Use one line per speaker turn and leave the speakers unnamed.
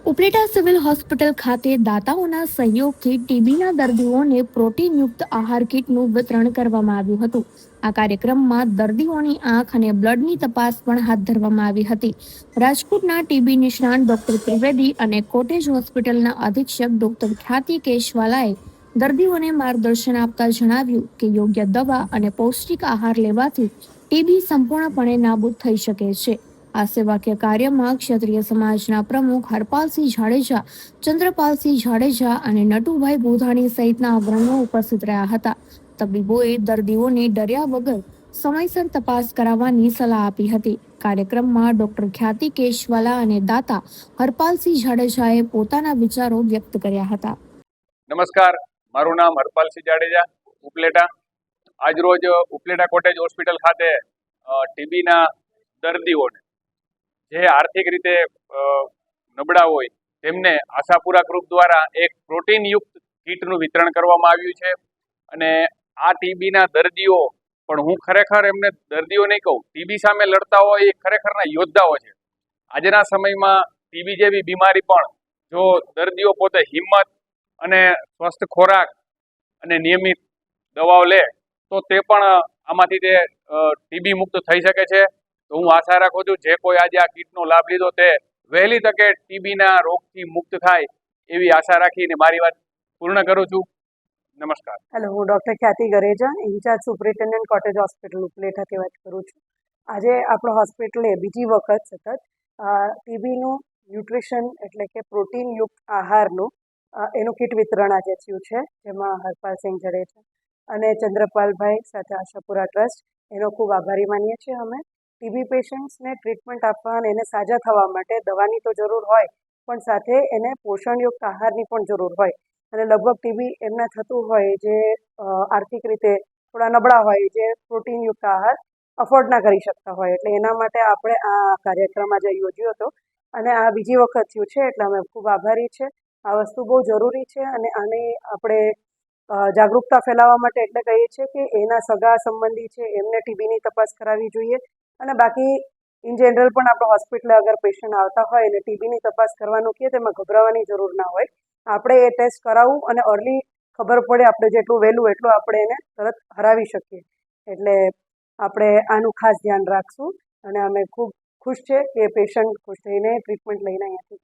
Upleta civil hospital ખાતે દાતાઓના સહયોગથી ટીબીના દર્દીઓને પ્રોટીનયુક્ત આહાર કીટનું વિતરણ કરવામાં આવ્યું હતું. આ કાર્યક્રમમાં દર્દીઓની આંખ અને બ્લડની તપાસ પણ હાથ ધરવામાં આવી હતી. રાજકોટના ટીબી નિષ્ણાત ડોક્ટર ત્રિવેદી અને કોટેજ હોસ્પિટલના અધિક્ષક ડોક્ટર ખ્યાતિ કેશવાલાએ દર્દીઓને માર્ગદર્શન આપતા જણાવ્યું કે યોગ્ય દવા અને પૌષ્ટિક આહાર લેવાથી ટીબી સંપૂર્ણપણે નાબૂદ થઈ શકે છે. આ સેવાકીય કાર્યમાં ક્ષત્રિય સમાજના પ્રમુખ હરપાલસિંહ જાડેજા, ચંદ્રપાલસિંહ જાડેજા અને નટુભાઈ બોધાણી સહિતના અગ્રણીઓ ઉપસ્થિત રહ્યા હતા. તબીબોએ દર્દીઓને ડર્યા વગર સમયસર તપાસ કરાવવાની સલાહ આપી હતી. કાર્યક્રમમાં ડોક્ટર ખ્યાતિ કેશવાલા અને દાતા હરપાલસિંહ જાડેજાએ પોતાના વિચારો વ્યક્ત કર્યા હતા.
નમસ્કાર, મારું નામ હરપાલસિંહ જાડેજા, ઉપલેટા. આજરોજ ઉપલેટા કોટેજ હોસ્પિટલ ખાતે ટીબીના દર્દીઓને જે આર્થિક રીતે નબળા હોય તેમને આશાપુરા ગ્રુપ દ્વારા એક પ્રોટીનયુક્ત કીટનું વિતરણ કરવામાં આવ્યું છે. અને આ ટીબીના દર્દીઓ પણ હું ખરેખર એમને દર્દીઓ નહીં કહું, ટીબી સામે લડતા હોય એ ખરેખરના યોદ્ધાઓ છે. આજના સમયમાં ટીબી જેવી બીમારી પણ જો દર્દીઓ પોતે હિંમત અને સ્વસ્થ ખોરાક અને નિયમિત દવાઓ લે તો તે પણ આમાંથી તે ટીબી મુક્ત થઈ શકે છે. તો હું આશા રાખું છું જે કોઈ આજે આ કીટનો લાભ લીધો તે વહેલી તકે ટીબીના રોગથી મુક્ત થાય એવી આશા રાખીને મારી વાત પૂર્ણ કરું છું. નમસ્કાર.
હેલો, હું doctor Khyati Gareja, in charge superintendent cottage hospital ઉપલેટાથી વાત કરું છું. આજે આપણો હોસ્પિટલે બીજી વખત સતત ટીબીનું ન્યુટ્રિશન એટલે કે પ્રોટીનયુક્ત આહારનું એનું કીટ વિતરણ આજે થયું છે, જેમાં હરપાલસિંહ જાડેજા અને ચંદ્રપાલભાઈ સાથે આશાપુરા ટ્રસ્ટ એનો ખૂબ આભારી માનીએ છીએ. અમે ટીબી પેશન્ટ્સને ટ્રીટમેન્ટ આપવા અને એને સાજા થવા માટે દવાની તો જરૂર હોય, પણ સાથે એને પોષણયુક્ત આહારની પણ જરૂર હોય. અને લગભગ ટીબી એમને થતું હોય જે આર્થિક રીતે થોડા નબળા હોય, જે પ્રોટીનયુક્ત આહાર અફોર્ડ ના કરી શકતા હોય. એટલે એના માટે આપણે આ કાર્યક્રમ આજે યોજ્યો હતો અને આ બીજી વખત થયું છે, એટલે અમે ખૂબ આભારી છે. આ વસ્તુ બહુ જરૂરી છે અને આની આપણે જાગૃતતા ફેલાવવા માટે એટલે કહીએ છીએ કે એના સગા સંબંધી છે એમને ટીબીની તપાસ કરાવવી જોઈએ. અને બાકી ઇન જનરલ પણ આપણે હોસ્પિટલે અગર પેશન્ટ આવતા હોય અને ટીબીની તપાસ કરવાનું કહે તેમાં ગભરાવાની જરૂર ના હોય. આપણે એ ટેસ્ટ કરાવવું અને અર્લી ખબર પડે આપણે જેટલું વહેલું એટલું આપણે એને તરત હરાવી શકીએ. એટલે આપણે આનું ખાસ ધ્યાન રાખશું અને અમે ખૂબ ખુશ છે કે પેશન્ટ ખુશ થઈને ટ્રીટમેન્ટ લઈને અહીંયાથી